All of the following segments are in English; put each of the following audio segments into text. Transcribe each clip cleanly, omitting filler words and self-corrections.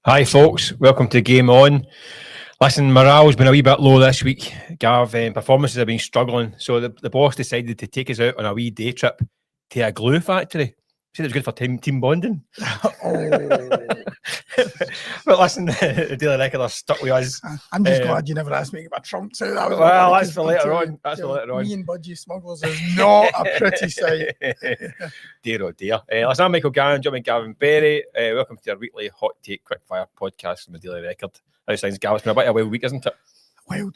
Hi folks, welcome to Game On. Listen, morale's been a wee bit low this week, Gav. Performances have been struggling, so the boss decided to take us out on a wee day trip to a glue factory. Said it was good for team bonding. But listen, the Daily Record are stuck with us. I'm just glad you never asked me to get my trunks out. That was well, that's for later on. That's for later on. Me and Budgie Smugglers is not a pretty sight. Dear oh dear. Listen, I'm Michael Gannon, joined by Gavin Berry. Welcome to our weekly Hot Take Quickfire podcast from the Daily Record. How's things, Gav? It's been a bit of a wild week, isn't it?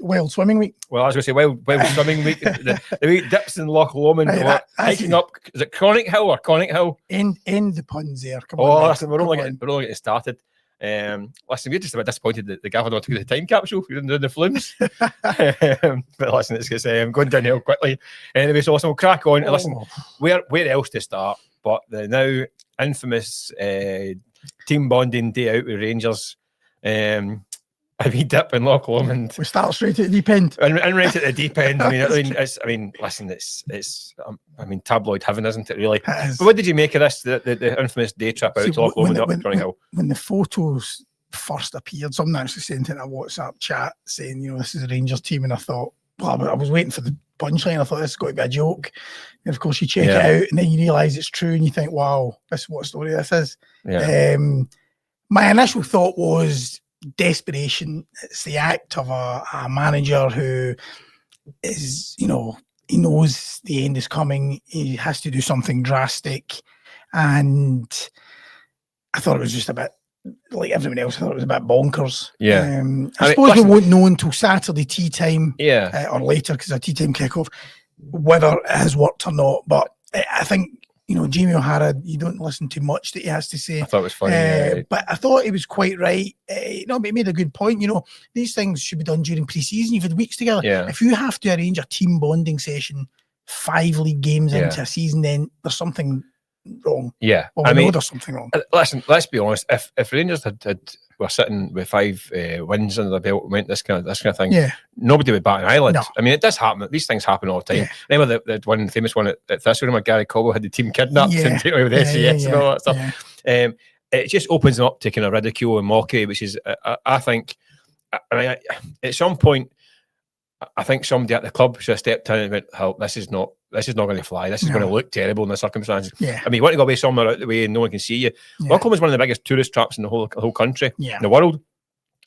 Wild swimming week. Well, I was going to say wild swimming week. The week dips in Loch Lomond, hiking up. Is it Chronic Hill or Conic Hill? End the puns there. Come on. Listen, we're only getting started. Listen, we're just a bit disappointed that the Gavin took the time capsule. We didn't do the flumes. But listen, it's going downhill quickly. Anyway, so listen, we'll crack on. Listen, where else to start but the now infamous team bonding day out with Rangers. A wee dip in Loch Lomond. We start straight at the deep end. And right at the deep end. Listen, it's tabloid heaven, isn't it? Really. It is. But what did you make of this? The infamous day trip out to Loch Lomond up Chronic Hill. When the photos first appeared, someone actually sent in a WhatsApp chat saying, this is a Rangers team, and I thought, I was waiting for the punchline. I thought this is going to be a joke. And of course, you check it out, and then you realise it's true, and you think, wow, this is what story this is. Yeah. My initial thought was desperation. It's the act of a manager who is, he knows the end is coming. He has to do something drastic. And I thought it was just a bit, like everyone else, I thought it was a bit bonkers. Yeah. I suppose we won't know until Saturday tea time or later, because a tea time kickoff, whether it has worked or not. But I think, Jamie O'Hara, you don't listen to much that he has to say. I thought it was funny. But I thought he was quite right. But he made a good point. These things should be done during pre-season. You've had weeks together. Yeah. If you have to arrange a team bonding session 5 league games into a season, then there's something wrong. Yeah. Well, we know there's something wrong. Listen, let's be honest. If Rangers were sitting with 5 wins under the belt, went this kind of thing, nobody would bat an eyelid. No. I mean, it does happen. These things happen all the time. Remember the famous one at Thistle where Gary Cobble had the team kidnapped and taken away with SAS and all that stuff. It just opens them up to kind of ridicule and mockery, which is, I think, at some point, I think somebody at the club should have stepped in and went, "Oh, this is not going to fly. This is going to look terrible in the circumstances." Yeah. I mean, you want to go away somewhere out the way and no one can see you. Loch Lomond is one of the biggest tourist traps in the whole country, in the world.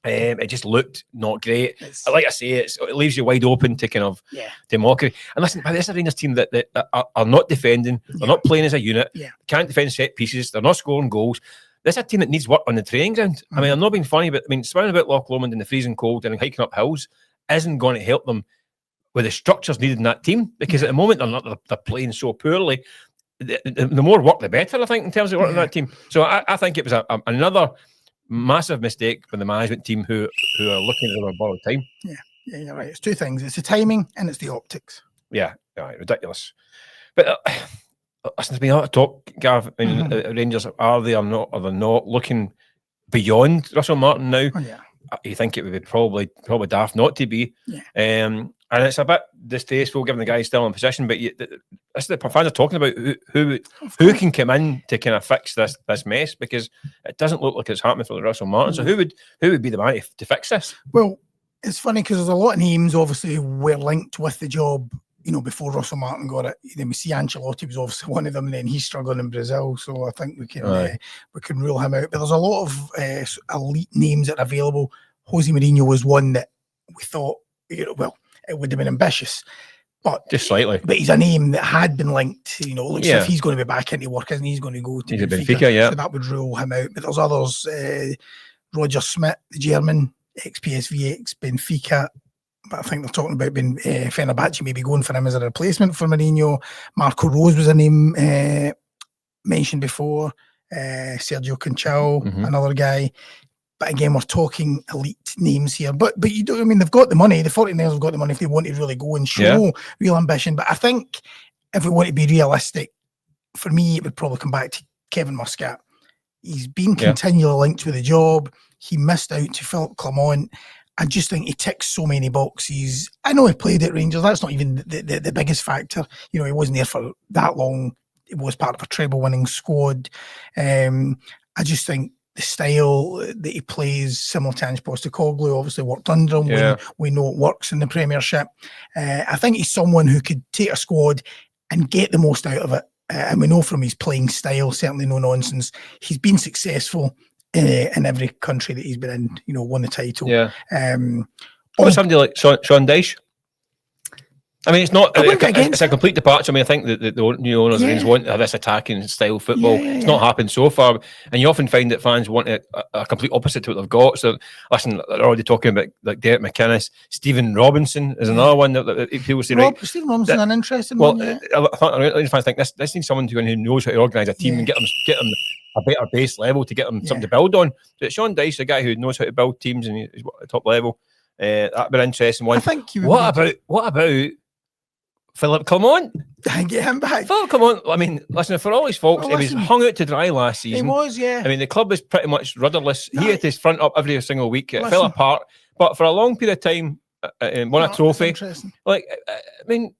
It just looked not great. Like I say, it leaves you wide open to kind of to mockery. And listen, this is a Rangers team that are not defending. They're not playing as a unit. Can't defend set pieces. They're not scoring goals. This is a team that needs work on the training ground. I mean, I'm not being funny, but swimming about Loch Lomond in the freezing cold and hiking up hills isn't going to help them with the structures needed in that team, because at the moment they're playing so poorly. The more work, the better, I think, in terms of working that team. So I think it was another massive mistake from the management team who are looking at them borrowed time. Yeah, you're right. It's 2 things. It's the timing and it's the optics. Yeah, ridiculous. But listen, there's been a lot of talk, Gav. Rangers, are they not looking beyond Russell Martin now? Oh, yeah. You think it would be probably daft not to be. And it's a bit distasteful given the guy's still in position, but that's the fans are talking about who can come in to kind of fix this mess, because it doesn't look like it's happening for Russell Martin. So who would be the man to fix this? Well, it's funny because there's a lot of names obviously were linked with the job, before Russell Martin got it. Then we see Ancelotti was obviously one of them, and then he's struggling in Brazil, so I think we can rule him out. But there's a lot of elite names that are available. Jose Mourinho was one that we thought, it would have been ambitious, but just slightly. But he's a name that had been linked. Looks like he's going to be back into work, isn't he? He's going to go to Benfica, so that would rule him out. But there's others. Roger Schmidt, the German, ex-PSV, ex-Benfica. But I think they're talking about Fenerbahce maybe going for him as a replacement for Mourinho. Marco Rose was a name mentioned before. Sergio Conchal, another guy. But again, we're talking elite names here. But you don't. They've got the money. The 49ers have got the money if they want to really go and show real ambition. But I think if we want to be realistic, for me, it would probably come back to Kevin Muscat. He's been continually linked with the job. He missed out to Philip Clement. I just think he ticks so many boxes. I know he played at Rangers. That's not even the biggest factor. He wasn't there for that long. It was part of a treble-winning squad. I just think the style that he plays, similar to Ange Postecoglou, obviously worked under him. We know it works in the Premiership. I think he's someone who could take a squad and get the most out of it. And we know from his playing style, certainly no nonsense, he's been successful in every country that he's been in, you know, won the title. Yeah. Or somebody like Sean Dyche. I mean, it's not. It's a complete departure. I mean, I think that the new owners want this attacking style football. It's not happened so far, and you often find that fans want a complete opposite to what they've got. So, listen, they're already talking about like Derek McInnes, Stephen Robinson is another one that people say. Stephen Robinson, an interesting one. I think this needs someone who knows how to organise a team and get them a better base level to get them something to build on. So Sean Dyche, a guy who knows how to build teams and he's at top level. That'd be an interesting one. I think what about Philip Clement? Get him back. Philip Clement, I mean, listen, for all his faults, he was hung out to dry last season. He was, yeah. I mean, the club was pretty much rudderless. He had his front up every single week. It fell apart. But for a long period of time, won a trophy. Like, I mean,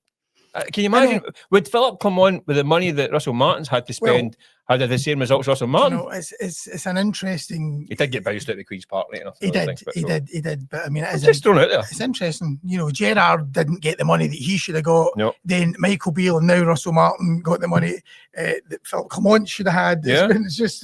can you imagine, would Philip Clement, with the money that Russell Martin's had to spend, had the same results as Russell Martin? You know, it's an interesting... He did get bounced out of Queen's Park right enough. He did. But I mean, it's just thrown out there. It's interesting. You know, Gerrard didn't get the money that he should have got. No. Then Michael Beale and now Russell Martin got the money that Philip Clement should have had. It's just...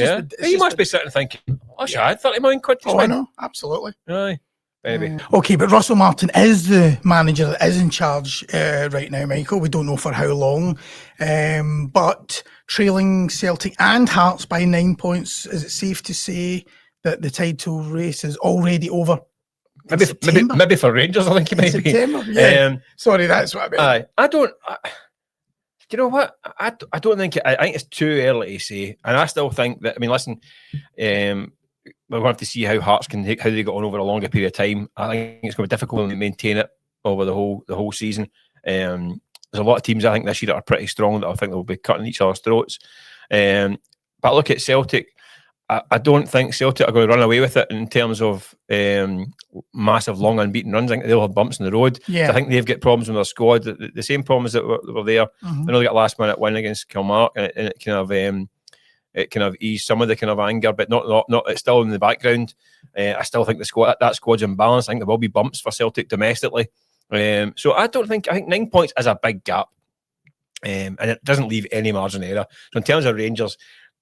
You must be sitting thinking, I should have had 30 million quid. I know, absolutely. Aye. Maybe. Okay, but Russell Martin is the manager that is in charge right now, Michael. We don't know for how long. But trailing Celtic and Hearts by 9 points, is it safe to say that the title race is already over? Maybe for Rangers, I think it might be. September, yeah. Sorry, that's what I meant. You know what? I don't think I think it's too early to say, and I still think that. I mean, listen. We'll have to see how Hearts how they get on over a longer period of time. I think it's going to be difficult to maintain it over the whole season. There's a lot of teams I think this year that are pretty strong that I think they'll be cutting each other's throats. But look at Celtic. I don't think Celtic are going to run away with it in terms of massive long unbeaten runs. I think they'll have bumps in the road. Yeah. So I think they've got problems with their squad. The same problems that were there. I know they got a last minute win against Kilmarnock, and it kind of eased some of the kind of anger, but not. It's still in the background. I still think that squad's imbalanced. I think there will be bumps for Celtic domestically. So I think 9 points is a big gap, and it doesn't leave any margin of error. So in terms of Rangers,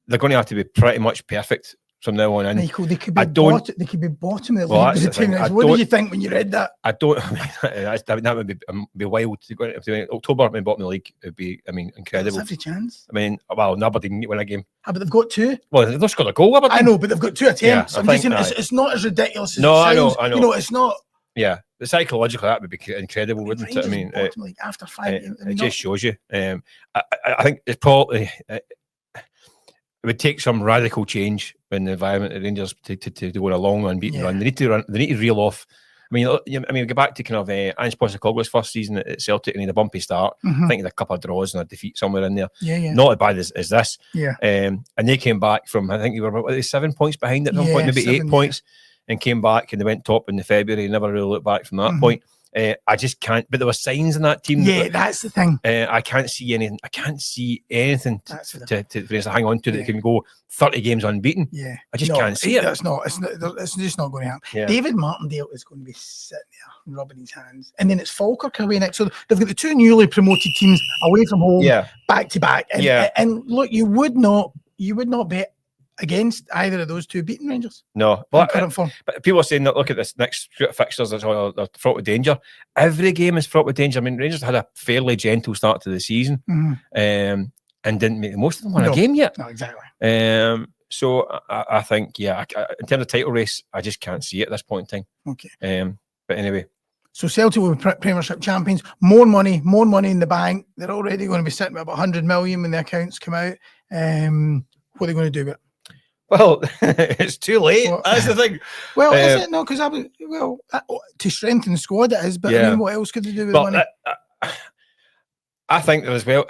they're going to have to be pretty much perfect from now on in. Michael, they could be bottom of the league. What did you think when you read that? I don't. That would be wild to go into October. I mean, bottom of the league would be. I mean, incredible. There's every chance. I mean, well, Aberdeen win a game. But they've got two. Well, they've just got a goal. Aberdeen. I know, but they've got two attempts. I'm just saying, it's not as ridiculous as it sounds. I know. You know, it's not. Yeah, the psychological that would be incredible, wouldn't it? I mean, after 5 games, it just shows you. I think it's probably. It would take some radical change in the environment of Rangers to go on a long unbeaten run. They need to reel off. I mean, go back to kind of Ange Postecoglou's first season at Celtic, and he had a bumpy start. I think he had a couple of draws and a defeat somewhere in there. Not as bad as this. And they came back from, I think they were about 7 points behind at one point, maybe 8 points, and came back and they went top in the February. Never really looked back from that point. I just can't. But there were signs in that team. Yeah, that's the thing. I can't see anything. I can't see anything to hang on to that can go 30 games unbeaten. Yeah, I just can't see it. It's just not going to happen. Yeah. David Martindale is going to be sitting there rubbing his hands, and then it's Falkirk away next. So they've got the two newly promoted teams away from home, back to back. And look, you would not bet against either of those two beating Rangers. No, but people are saying that look at this next fixtures, that's all they're fraught with danger. Every game is fraught with danger. I mean, Rangers had a fairly gentle start to the season, and didn't make the most of them on a game yet. No, exactly. So I think, in terms of title race, I just can't see it at this point in time. Okay. But anyway. So Celtic will be Premiership champions. More money in the bank. They're already going to be sitting with about 100 million when the accounts come out. What are they going to do with it? Well, it's too late. That's the thing. Well, is it? No, because to strengthen the squad it is, but I mean, what else could they do with money? I think as well,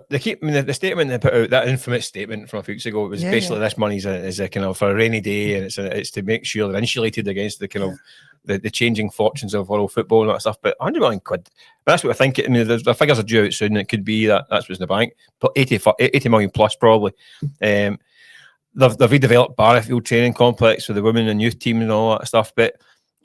they keep. I mean, the statement they put out, that infamous statement from a few weeks ago, was basically this money is a kind of for a rainy day, and it's to make sure they're insulated against the kind of the changing fortunes of world football and that stuff. But 100 million quid, that's what I think. I mean, the figures are due out soon. It could be that's what's in the bank, but 80 million plus probably. they've redeveloped Barrowfield training complex for the women and youth team and all that stuff. But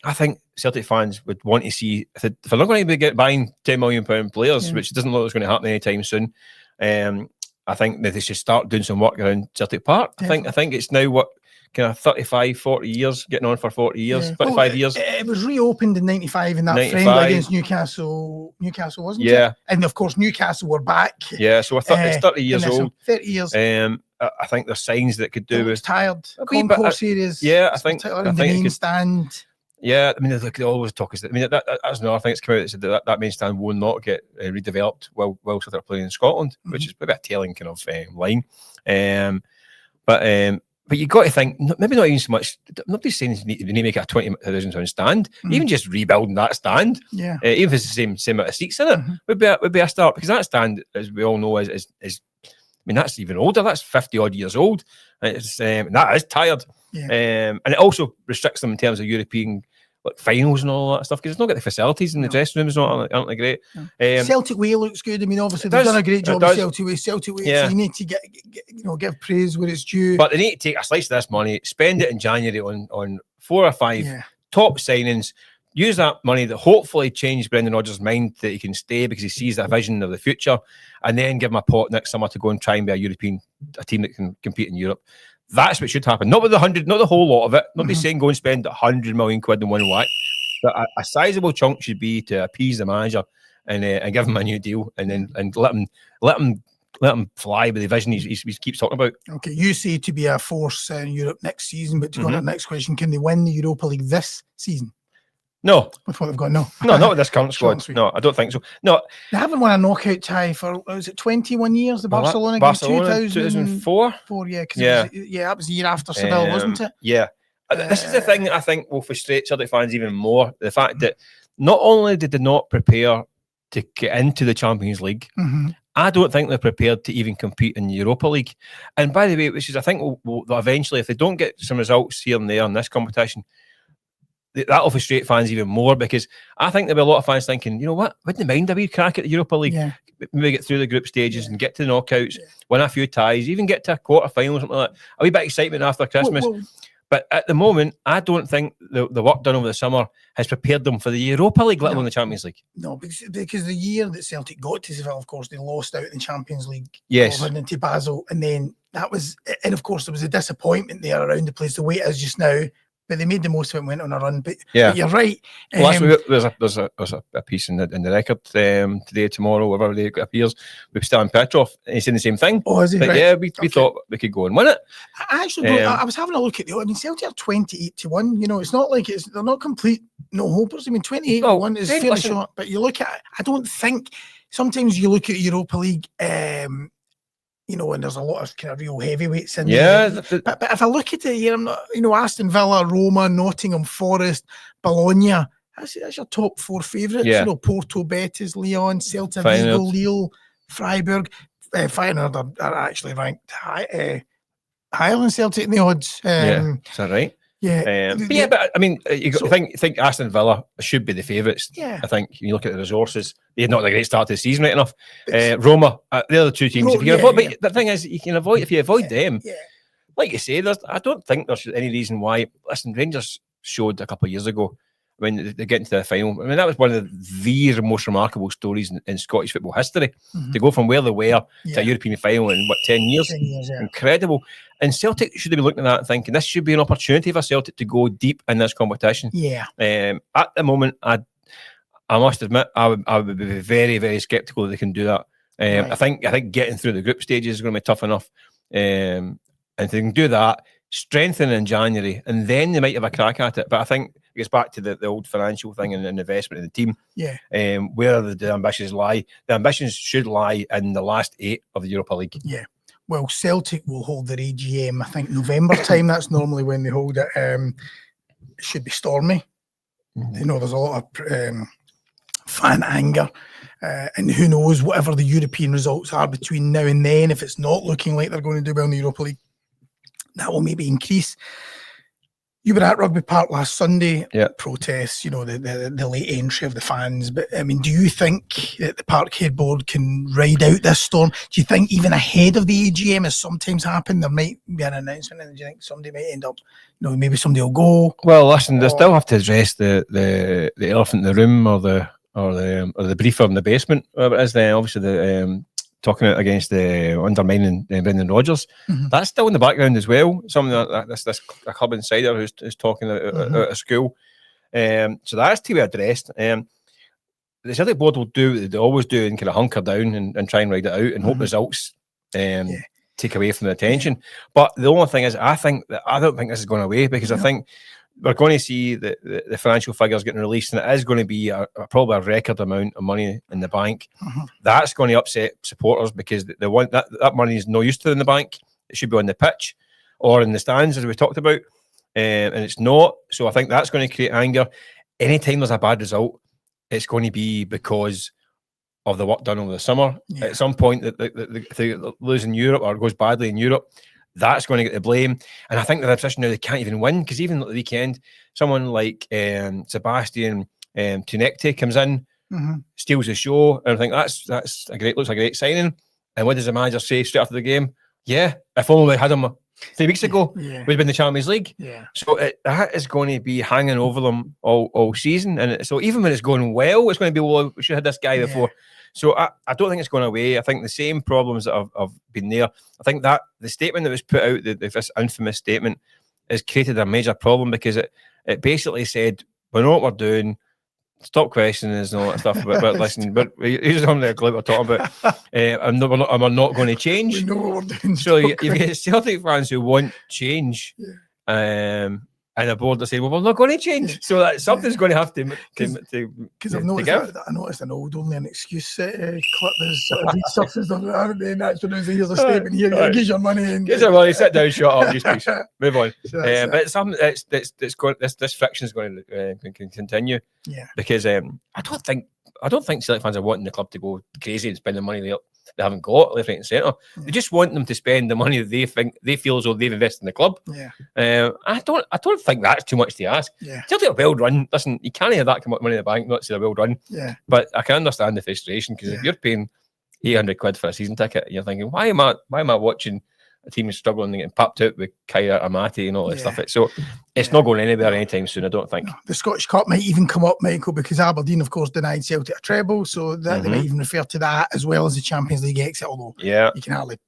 I think Celtic fans would want to see, if they're not going to be buying £10 million players, which doesn't look like it's going to happen anytime soon, I think that they should start doing some work around Celtic Park. I think it's now what, kind of 35, 40 years, getting on for 40 years, 35 years. It was reopened in 95 in that 95. friendly against Newcastle, wasn't it? And of course, Newcastle were back. Yeah, so it's 30 years old. 30 years. I think there's signs that could do with tired concourse areas. Yeah, I think the main stand. Yeah, I mean, they always talk. I mean, that's another thing that's come out. That said that main stand will not get redeveloped while they're playing in Scotland, which is maybe a telling kind of line. But you got to think, maybe not even so much. Nobody's saying they need to make it a £20,000 stand. Even just rebuilding that stand, even if it's the same amount of seats in it, would be a start. Because that stand, as we all know, is I mean, that's even older. That's 50 odd years old. It's that is tired. And it also restricts them in terms of European finals and all that stuff, because it's not got the facilities in the dressing rooms aren't they great. Celtic Way looks good. I mean, obviously they've done a great job of Celtic Way. So you need to give praise where it's due. But they need to take a slice of this money, spend it in January on 4 or 5 top signings. Use that money that hopefully change Brendan Rodgers' mind that he can stay because he sees that vision of the future, and then give him a pot next summer to go and try and be a team that can compete in Europe. That's what should happen. Not with not the whole lot of it. Nobody's saying go and spend £100 million in one whack. But a sizable chunk should be to appease the manager and give him a new deal, and let him fly with the vision he keeps talking about. Okay, you say to be a force in Europe next season, but to go on to the next question, can they win the Europa League this season? No. With what they've got, no. No, not with this current squad. No, I don't think so. No. They haven't won a knockout tie for, was it 21 years? The Barcelona game, 2004? Yeah, that was the year after Seville, wasn't it? Yeah. This is the thing that I think will frustrate Celtic fans even more. The fact that not only did they not prepare to get into the Champions League, I don't think they're prepared to even compete in the Europa League. And by the way, which is, I think, will eventually, if they don't get some results here and there in this competition, that'll frustrate fans even more, because I think there'll be a lot of fans thinking, you know what, wouldn't they mind a wee crack at the Europa League? Maybe get through the group stages and get to the knockouts, win a few ties, even get to a quarter-final or something like that. A wee bit of excitement after Christmas. But at the moment, I don't think the work done over the summer has prepared them for the Europa League, let alone the Champions League. No, because the year that Celtic got to Seville, of course, they lost out in the Champions League. Yes. Into Basel, and then that was, and of course, there was a disappointment there around the place, the way it is just now. But they made the most of it and went on a run. But you're right. Well, there's a piece in the record today, tomorrow, whatever day it appears, with Stan Petrov. And he's saying the same thing. Oh, is he? Right. Yeah, we thought we could go and win it. I actually I was having a look at I mean, Celtic are 28-1. You know, it's not like they're not complete no hopers. I mean, 28-1 is fairly short. But you look at it, I don't think, sometimes you look at Europa League, you know, and there's a lot of kind of real heavyweights in there. But if I look at it here, I'm not, you know, Aston Villa, Roma, Nottingham Forest, Bologna, that's your top 4 favourites. You know, Porto, Betis, Lyon, Celta Vigo, Lille, Freiburg. Feyenoord are actually ranked higher than Celtic in the odds. Is that right? But I mean, you think Aston Villa should be the favourites. I think you look at the resources, they had not a great start to the season, right enough. Roma, the other two teams. If you can avoid, but the thing is, you can avoid if you avoid them. Like you say, I don't think there's any reason why. Listen, Rangers showed a couple of years ago when they get into the final. I mean, that was one of the most remarkable stories in Scottish football history. To go from where they were to a European final in 10 years. 10 years, incredible. And Celtic should have been looking at that and thinking this should be an opportunity for Celtic to go deep in this competition. At the moment, I must admit, I would be very, very sceptical that they can do that. I think getting through the group stages is going to be tough enough. And if they can do that, strengthen in January, and then they might have a crack at it. But I think it gets back to the old financial thing and investment in the team. Where the ambitions lie. The ambitions should lie in the last 8 of the Europa League. Well, Celtic will hold their AGM, I think, November time. That's normally when they hold it. It should be stormy. You know, there's a lot of fan anger. And who knows, whatever the European results are between now and then, if it's not looking like they're going to do well in the Europa League, that will maybe increase. You were at Rugby Park last Sunday. Yeah. Protests, you know, the late entry of the fans. But I mean, do you think that the Parkhead board can ride out this storm? Do you think even ahead of the AGM, as sometimes happen, there might be an announcement, and do you think somebody might end up, you know, maybe somebody will go? Well, listen, they still have to address the elephant in the room, or the briefer in the basement, whatever it is. Then obviously the talking out against the undermining Brendan Rodgers. That's still in the background as well. Something that this a club insider who's talking out of school. So that's to be addressed. The Celtic board will do what they always do and kind of hunker down and try and ride it out and hope results take away from the attention. But the only thing is, I don't think this is going away, because I think we're going to see the financial figures getting released, and it is going to be probably a record amount of money in the bank. That's going to upset supporters, because they want that money is no use to them in the bank. It should be on the pitch or in the stands, as we talked about, and it's not. So I think that's going to create anger. Anytime there's a bad result, it's going to be because of the work done over the summer. At some point, if they lose in Europe or it goes badly in Europe, that's going to get the blame. And I think they're in a position now they can't even win, because even at the weekend, someone like Sebastian Tunekte comes in, steals the show, and I think looks a great signing. And what does the manager say straight after the game? Yeah, if only we had him 3 weeks ago, we'd have been in the Champions League. So that is going to be hanging over them all season. And so even when it's going well, it's going to be, well, we should have had this guy before. So I don't think it's going away. I think the same problems that have been there. I think that the statement that was put out, this infamous statement, has created a major problem, because it basically said, we know what we're doing, stop questioning us and all that stuff. But listen, but here's something that we're talking about. And we're not going to change. We know what we're doing. So you get Celtic fans who want change. And a board that say, well, we're not going to change. So that something's going to have to because I've noticed I noticed an old only an excuse clip is stuff is done, and that's when here's a statement here, get your money and get your money, sit down, shut up, just please move on. So but it's something that's going, this friction is going to continue. Because I don't think Celtic fans are wanting the club to go crazy and spend the money they haven't got left, right, and centre. They just want them to spend the money that they feel as though they've invested in the club. I don't think that's too much to ask. Celtic are well run. Listen, you can't have that money in the bank, not to say they're well run. But I can understand the frustration, because if you're paying £800 for a season ticket, you're thinking, why am I watching a team is struggling and getting popped out with Kaya Amati and all that stuff. So it's not going anywhere anytime soon, I don't think. No. The Scottish Cup might even come up, Michael, because Aberdeen, of course, denied Celtic a treble, so that they might even refer to that as well as the Champions League exit, although you can hardly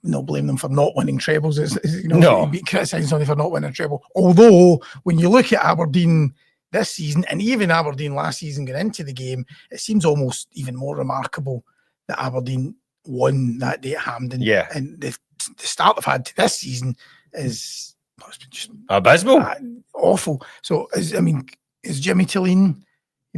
not blame them for not winning trebles. Be criticising somebody for not winning a treble. Although, when you look at Aberdeen this season, and even Aberdeen last season going into the game, it seems almost even more remarkable that Aberdeen won that day at Hampden. And the start they've had to this season is just abysmal, awful. So is Jimmy Tilleen,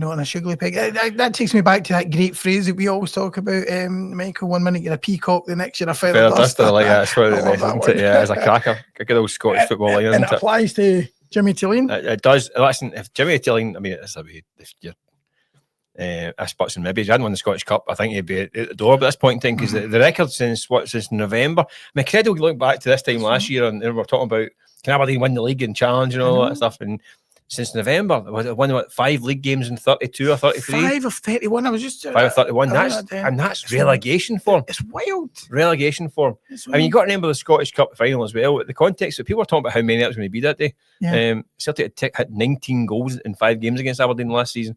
on a sugary peg? That takes me back to that great phrase that we always talk about, Michael. 1 minute you're a peacock, the next you're a feather duster. Like that. That's what it is, isn't it? Yeah, it's a cracker, a good old Scottish football line, and it applies to Jimmy Tilleen. It does. Listen, if Jimmy Tilleen, it's a way if you're spots and maybe he hadn't won the Scottish Cup, I think he'd be at the door at this point in time, because the record since November. I mean, Credo, we look back to this time last year, and we're talking about can Aberdeen win the league and challenge and all that stuff. And since November, won 5 league games in 32 or 33. 5 of 31. I was just 5 of 31. That's relegation form. It's wild. Relegation form. I mean, you got to remember the Scottish Cup final as well. The context that people were talking about how many that was going to be that day. Celtic had 19 goals in 5 games against Aberdeen last season.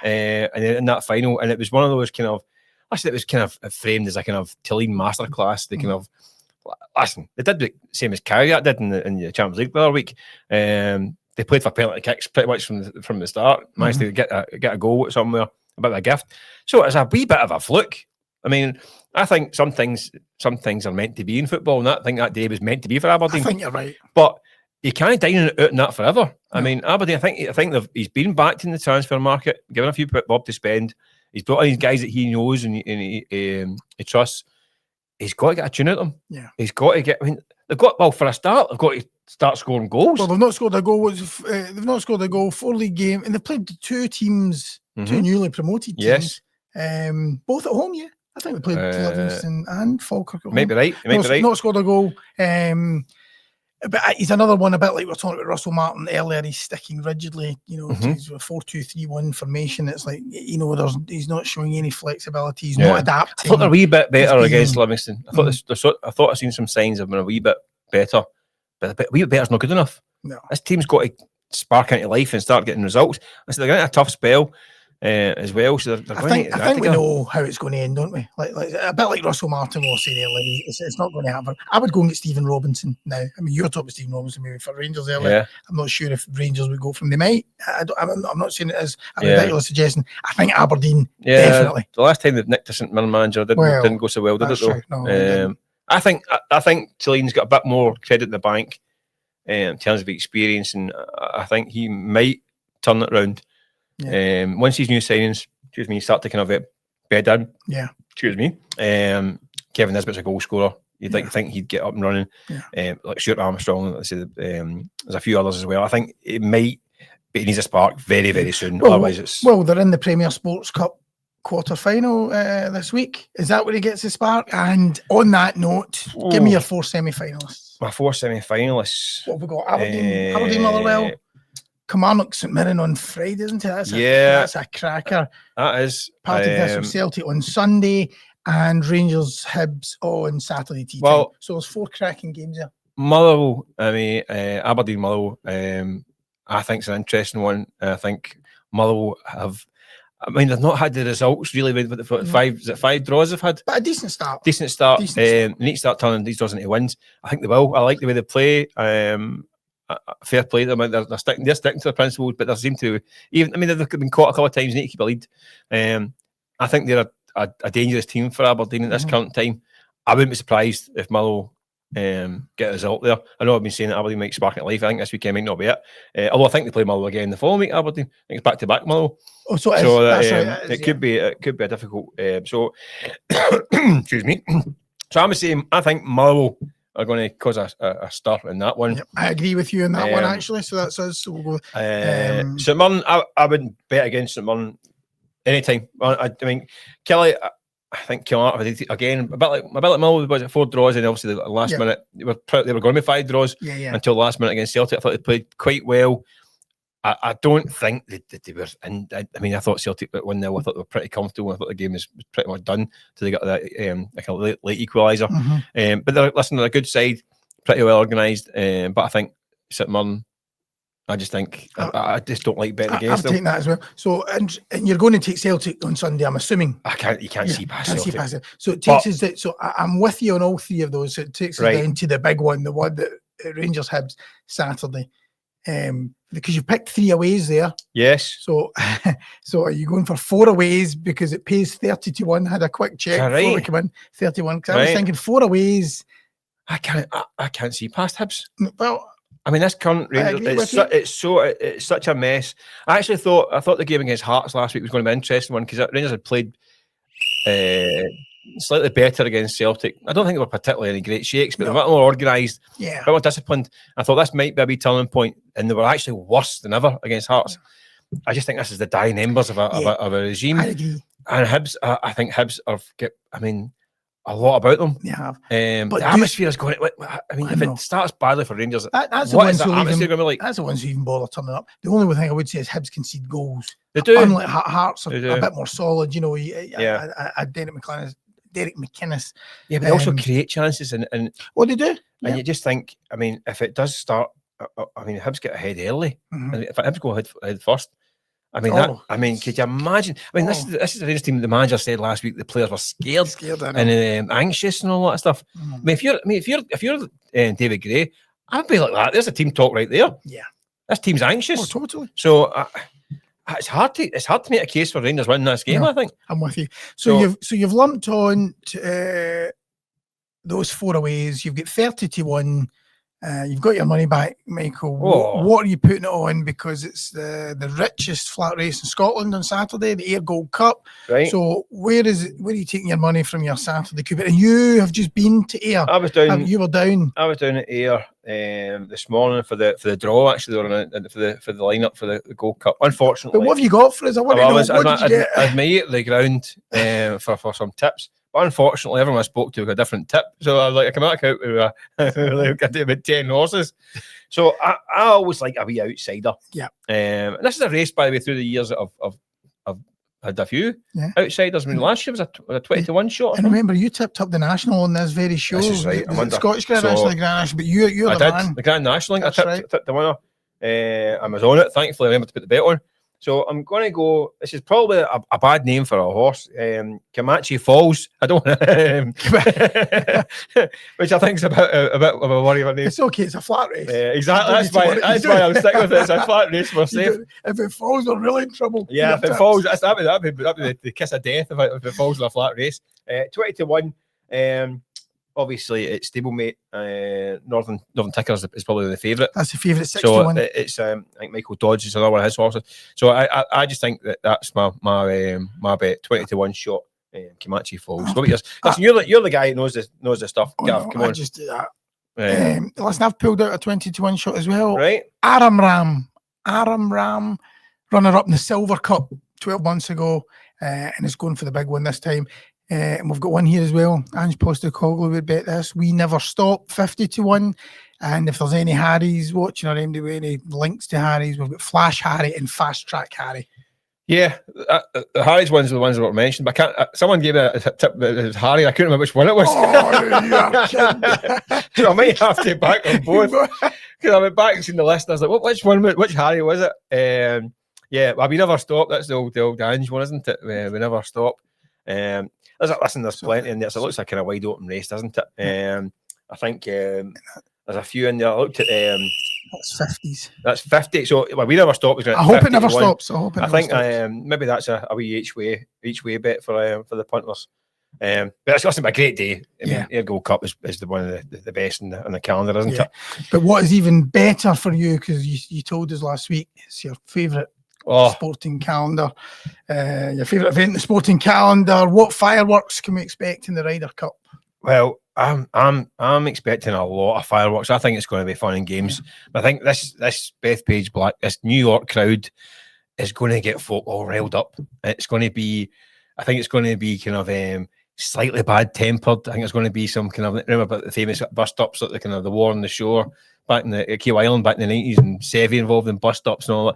And in that final, and it was one of those it was kind of framed as a kind of Tilleen masterclass. They kind of they did the same as Carriat did in the Champions League the other week. They played for penalty kicks pretty much from the start. Managed to get a goal somewhere, a bit of a gift. So it's a wee bit of a fluke. I mean, I think some things are meant to be in football, and I think that day was meant to be for Aberdeen. I think you're right, but you can't dine out in that forever. I mean, Aberdeen, I think he's been backed in the transfer market, given a few bob to spend. He's brought in these guys that he knows and he trusts. He's got to get a tune out of them. He's got to get. I mean, for a start, they've got to start scoring goals. Well, they've not scored a goal. They've not scored a goal 4 league game, and they've played 2 teams, 2 newly promoted teams. Both at home. I think they played Livingston and Falkirk. Might be right. Not scored a goal. But he's another one, a bit like we were talking about Russell Martin earlier. He's sticking rigidly, to his 4-2-3-1 formation. It's like, he's not showing any flexibility. He's not adapting. I thought they're a wee bit better against Livingston. I thought I've seen some signs of them a wee bit better, but a wee bit better's not good enough. No, this team's got to spark into life and start getting results. I said they're getting a tough spell as well. So I think we know how it's going to end, don't we? Like a bit like Russell Martin was saying earlier, it's not going to happen. I would go and get Stephen Robinson now. I mean, you're talking about Stephen Robinson maybe for Rangers earlier. Yeah. I'm not sure if Rangers would go from. They might. I'm not saying it as a ridiculous suggestion. I think Aberdeen definitely. The last time they've nicked a St Mirren manager didn't go so well, did it though? No, I think Tillean's got a bit more credit in the bank in terms of experience, and I think he might turn it around. Yeah. Once these new signings, start to kind of bed in. Yeah. Kevin Nisbet's a goal scorer. You'd like to think he'd get up and running. Yeah. Like Stuart Armstrong. Let's say there's a few others as well. I think it might, but he needs a spark very, very soon. Otherwise, it's they're in the Premier Sports Cup quarter final this week. Is that where he gets the spark? And on that note, give me your 4 semi-finalists. My 4 semi-finalists. What have we got? Aberdeen Motherwell. Kilmarnock St Mirren on Friday, isn't it? That's a cracker. That is. Partick Celtic on Sunday and Rangers Hibs on Saturday tea time. So there's 4 cracking games there. Motherwell, Aberdeen Motherwell, I think it's an interesting one. I think Motherwell they've not had the results really with 5 draws they've had. But a decent start. They need to start turning these draws into wins. I think they will. I like the way they play. Fair play to them. They're sticking to the principles, but they seem to they've been caught a couple of times. They need to keep a lead. I think they're a dangerous team for Aberdeen at this current time. I wouldn't be surprised if Motherwell get a result there. I know I've been saying that Aberdeen might spark it life. I think this weekend might not be it. Although I think they play Motherwell again the following week. Aberdeen, I think it's back to back Motherwell. Oh, so it could be a difficult. Excuse me. So I'm saying I think Motherwell are going to cause a start in that one. Yep, I agree with you on that one actually. So that's us. So we'll go. St Mirren, I wouldn't bet against St Mirren anytime. I mean, Kelly. I think Kilmarnock again a bit like Millwall, was it 4 draws, and obviously the last minute they were going to be 5 draws until the last minute against Celtic. I thought they played quite well. I don't think that they were. And I thought Celtic at 1-0. I thought they were pretty comfortable. I thought the game was pretty much done until they got that late equaliser. But they're a good side, pretty well organised. But I think St Mirren. I just think I just don't like betting against them. I'm taking that as well. So and you're going to take Celtic on Sunday, I'm assuming. You can't see past Celtic. So it takes us that. So I'm with you on all 3 of those. So it takes us down to the big one, the one that Rangers Hibs Saturday. Because you picked 3 aways there. Yes. So are you going for 4 aways because it pays 30-1? Had a quick check before we come in. 31. Because I was thinking 4 aways. I can't see past Hibs. Well, this current Rangers, it's such a mess. I thought the game against Hearts last week was going to be an interesting one because Rangers had played slightly better against Celtic. I don't think they were particularly any great shakes, but they were a bit more organised, a bit more disciplined. I thought this might be a wee turning point, and they were actually worse than ever against Hearts. I just think this is the dying embers of a regime. I agree. And Hibs, I think Hibs a lot about them. But the atmosphere is going. If it starts badly for Rangers, that's what is the atmosphere going to be like? That's the ones who even bother turning up. The only thing I would say is Hibs concede goals. They do. Unlike Hearts are a bit more solid. Derek McInnes. Yeah, but they also create chances and what they do. And you just think, if it does start, Hibs get ahead early, and if Hibs go ahead first. Could you imagine? This is the Rangers team. The manager said last week the players were scared and anxious and all that stuff. If you're David Gray, I'd be like that. There's a team talk right there. Yeah, this team's anxious. Oh, totally. So it's hard to make a case for Rangers winning this game. I think I'm with you. So you've lumped on to those 4 aways. You've got 30-1. You've got your money back, Michael. What are you putting it on? Because it's the richest flat race in Scotland on Saturday, the Ayr Gold Cup. Right. So where are you taking your money from your Saturday Cooper? And you have just been to Ayr. I was down. You were down. I was down at Ayr this morning for the draw. Actually, they were for the lineup for the Gold Cup. Unfortunately, but what have you got for us? I want to know. What did you get? I was mate at the ground for some tips. But unfortunately, everyone I spoke to got a different tip. So I was like, I come back out with about 10 horses. So I always like a wee outsider. Yeah. And this is a race, by the way, through the years I've had a few outsiders. I mean, last year was a 20-1 shot. And remember, you tipped up the national on this very show. This is right. The Scottish Grand National, the Grand National, but you're the man. The Grand National. I tipped the winner. I was on it. Thankfully, I remembered to put the bet on. So I'm going to go. This is probably a bad name for a horse. Comanche Falls. I don't want to, which I think is a bit of a worry of a name. It's okay. It's a flat race. Exactly. That's why I'm sticking with it. It's a flat race for safe. If it falls, we're really in trouble. Yeah, if it falls, that'd be the kiss of death if it falls in a flat race. 20-1. Obviously, it's stablemate. Northern Tickers is probably the favourite. That's the favourite. 61. So it's I think Michael Dodge is another one of his horses. So I just think that's my bet. 20-1 shot. Comanche Falls. What about yours? Listen, you're the guy who knows the stuff. Gav, come on. I just do that. Listen, I've pulled out a 20-1 shot as well. Right. Aram Ram, runner up in the Silver Cup 12 months ago, and is going for the big one this time. And we've got one here as well. Ange Postecoglou would bet this. We Never Stop, 50-1. And if there's any Harrys watching or any links to Harrys, we've got Flash Harry and Fast Track Harry. Yeah, the Harry's ones are the ones that were mentioned, but I can't. Someone gave me a tip that it was Harry. I couldn't remember which one it was. So I might have to back on both because I went back and seen the list. And I was like, which Harry was it? Yeah, well, We Never Stop. That's the old Ange one, isn't it? We Never Stop. There's plenty in there. So it looks like a kind of wide open race, doesn't it? I think there's a few in there. I looked at that's 50s. That's 50. So We Never Stop. I hope it never stops. I think maybe that's a wee each way bet for the punters. But it's going to be a great day. I mean, Ayr Gold Cup is the one of the best in the calendar, isn't it? But what is even better for you, because you told us last week, it's your favourite sporting calendar, your favourite event in the sporting calendar. What fireworks can we expect in the Ryder Cup? Well, I'm expecting a lot of fireworks. I think it's going to be fun and games. But I think this Bethpage Black, this New York crowd is going to get folk all riled up. It's going to be, I think it's going to be kind of slightly bad tempered. I think it's going to be some kind of, remember about the famous bus stops at the kind of the War on the Shore back in the Key Island back in the 90s, and Sevy involved in bus stops and all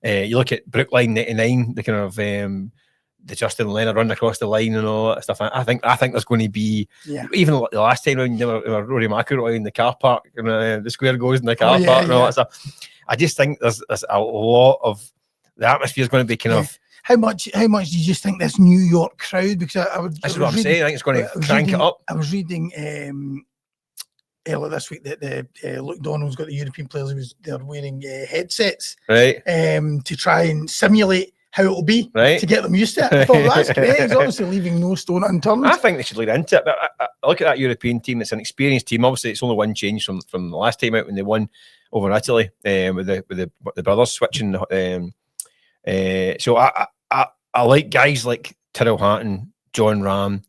that. You look at Brookline 99, the kind of the Justin Leonard run across the line and all that stuff. I think there's going to be, even the last time around, Rory McIlroy in the car park, and the square goes in the car park and all that stuff. I just think there's a lot of, the atmosphere is going to be kind of. How much do you just think this New York crowd? Because that's what I'm saying. I think it's going to crank it up. I was reading earlier this week that Luke Donald's got the European players. They're wearing headsets, right, to try and simulate how it'll be, right, to get them used to it. I thought that's great. He's obviously leaving no stone unturned. I think they should lead into it. But I look at that European team. It's an experienced team. Obviously, it's only one change from the last time out when they won over Italy with the brothers switching. So I like guys like Tyrrell Hatton, John Ram,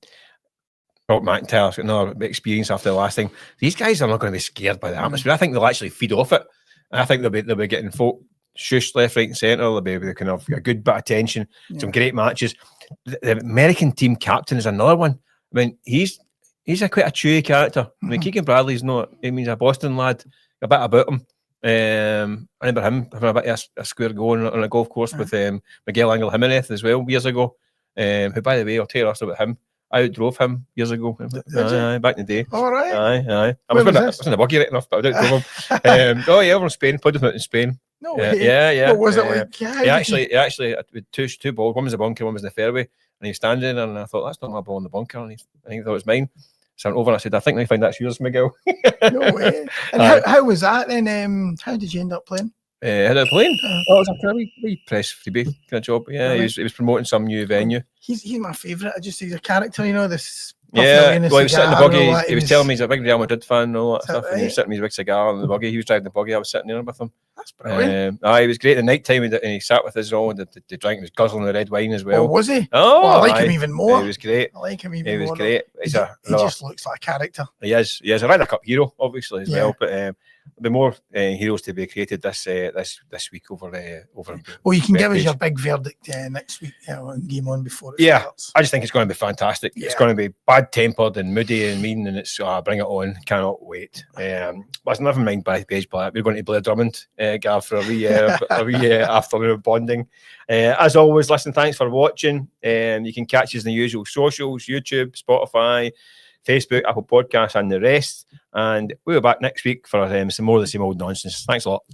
Rob McIntyre's got another experience after the last time. These guys are not going to be scared by the atmosphere. I think they'll actually feed off it. I think they'll be getting folk shushed left, right, and centre. They'll be kind of a good bit of tension. Some great matches. The American team captain is another one. I mean, he's quite a chewy character. I mean, Keegan Bradley's not. I mean, he's a Boston lad. A bit about him. I remember him having a bit of a square going on a golf course with Miguel Angel Jimenez as well years ago. Who, by the way, I'll tell you also about him. I outdrove him years ago. Back in the day. All right. Aye. I was in the buggy right enough, but I outdrove him. Over in Spain, played with him in Spain. No way. Yeah. What was it like? He actually with two balls. One was the bunker, one was the fairway, and he was standing there, and I thought, that's not my ball in the bunker, and I think that was mine. So I went over and I said, I think I find that's yours, Miguel. No way. And how was that then? How did you end up playing? How did I play? It was a kind of wee press freebie kind of job. Yeah, really? he was promoting some new venue. He's my favourite. He's a character, this. Yeah, well, he was sitting in the buggy. He was telling me he's a big Real Madrid fan and all that stuff. Right? And he was sitting with his big cigar in the buggy. He was driving the buggy. I was sitting there with him. That's brilliant. He was great at night time, and he sat with us all. And the drink, he was guzzling the red wine as well. Oh, was he? Oh, I like him even more. He was great. I like him even more. He was great. He just looks like a character. He is a Ryder Cup hero, obviously, as well. But There'll be more heroes to be created this week over. Well, you can give us your big verdict next week on Game On before it starts. I just think it's going to be fantastic. It's going to be bad-tempered and moody and mean, and it's bring it on. Cannot wait. But never mind Page Black. We're going to Blair Drummond, Gav, for a wee afternoon of bonding. As always, listen, thanks for watching. You can catch us in the usual socials: YouTube, Spotify, Facebook, Apple Podcasts, and the rest. And we'll be back next week for some more of the same old nonsense. Thanks a lot.